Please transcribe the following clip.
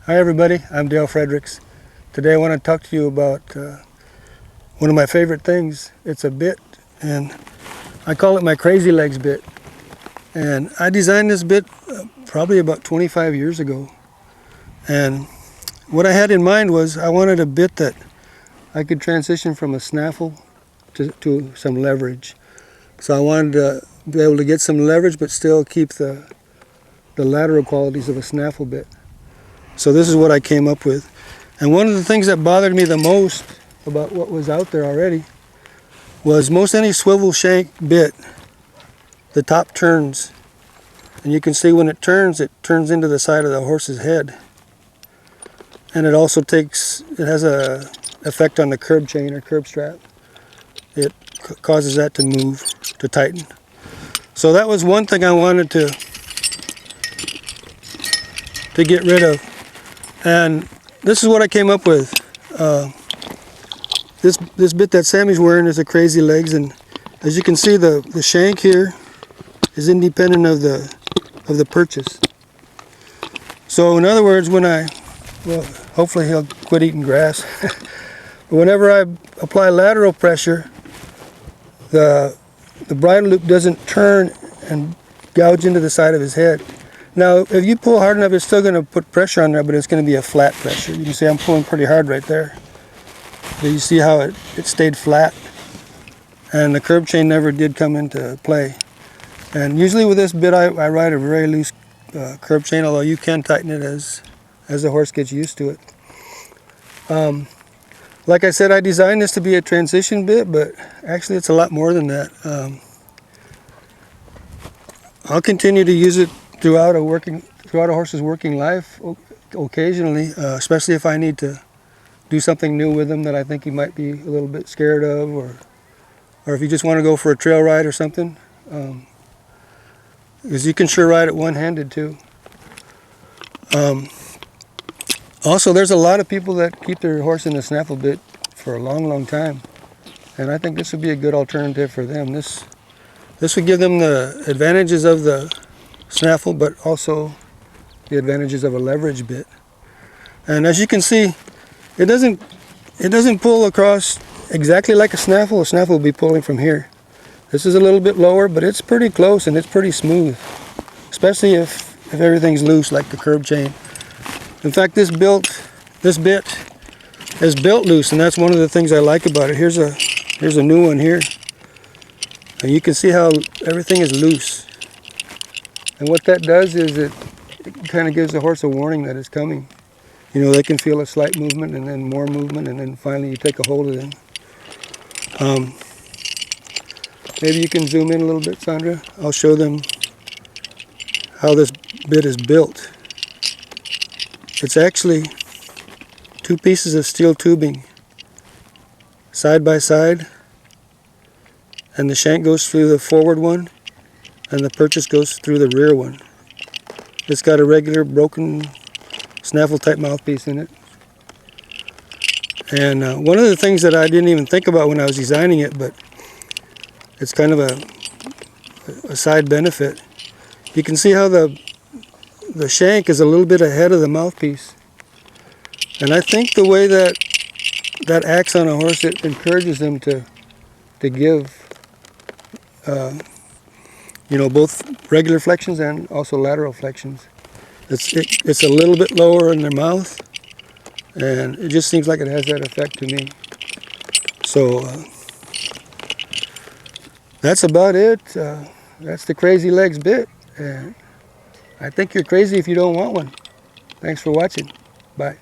Hi everybody, I'm Dale Fredericks. Today I want to talk to you about one of my favorite things. It's a bit, and I call it my Crazy Legs bit. And I designed this bit probably about 25 years ago. And what I had in mind was I wanted a bit that I could transition from a snaffle to some leverage. So I wanted to be able to get some leverage but still keep the lateral qualities of a snaffle bit. So this is what I came up with. And one of the things that bothered me the most about what was out there already was most any swivel shank bit, the top turns. And you can see when it turns into the side of the horse's head. And it also has a effect on the curb chain or curb strap. It causes that to move, to tighten. So that was one thing I wanted to get rid of. And this is what I came up with. This bit that Sammy's wearing is a Crazy Legs, and as you can see, the shank here is independent of the purchase. So in other words, hopefully he'll quit eating grass. Whenever I apply lateral pressure, the bridle loop doesn't turn and gouge into the side of his head. Now, if you pull hard enough, it's still going to put pressure on there, but it's going to be a flat pressure. You can see I'm pulling pretty hard right there. But you see how it stayed flat, and the curb chain never did come into play. And usually with this bit, I ride a very loose curb chain, although you can tighten it as the horse gets used to it. Like I said, I designed this to be a transition bit, but actually it's a lot more than that. I'll continue to use it throughout a horse's working life occasionally, especially if I need to do something new with him that I think he might be a little bit scared of, or if you just want to go for a trail ride or something, because you can sure ride it one-handed too. Also, there's a lot of people that keep their horse in the snaffle bit for a long time, and I think this would be a good alternative for them. This would give them the advantages of the snaffle, but also the advantages of a leverage bit. And as you can see, it doesn't pull across exactly like a snaffle. A snaffle will be pulling from here. This is a little bit lower, but it's pretty close and it's pretty smooth, especially if everything's loose like the curb chain. In fact, this bit is built loose, and that's one of the things I like about it. Here's a new one here, and you can see how everything is loose. And what that does is it kind of gives the horse a warning that it's coming. You know, they can feel a slight movement and then more movement, and then finally you take a hold of them. Maybe you can zoom in a little bit, Sandra. I'll show them how this bit is built. It's actually two pieces of steel tubing side by side, and the shank goes through the forward one and the purchase goes through the rear one. It's got a regular broken snaffle type mouthpiece in it. And one of the things that I didn't even think about when I was designing it, but it's kind of a side benefit. You can see how the shank is a little bit ahead of the mouthpiece. And I think the way that acts on a horse, it encourages them to give both regular flexions and also lateral flexions. It's a little bit lower in their mouth, and it just seems like it has that effect to me. So that's about it. That's the Crazy Legs bit. And I think you're crazy if you don't want one. Thanks for watching. Bye.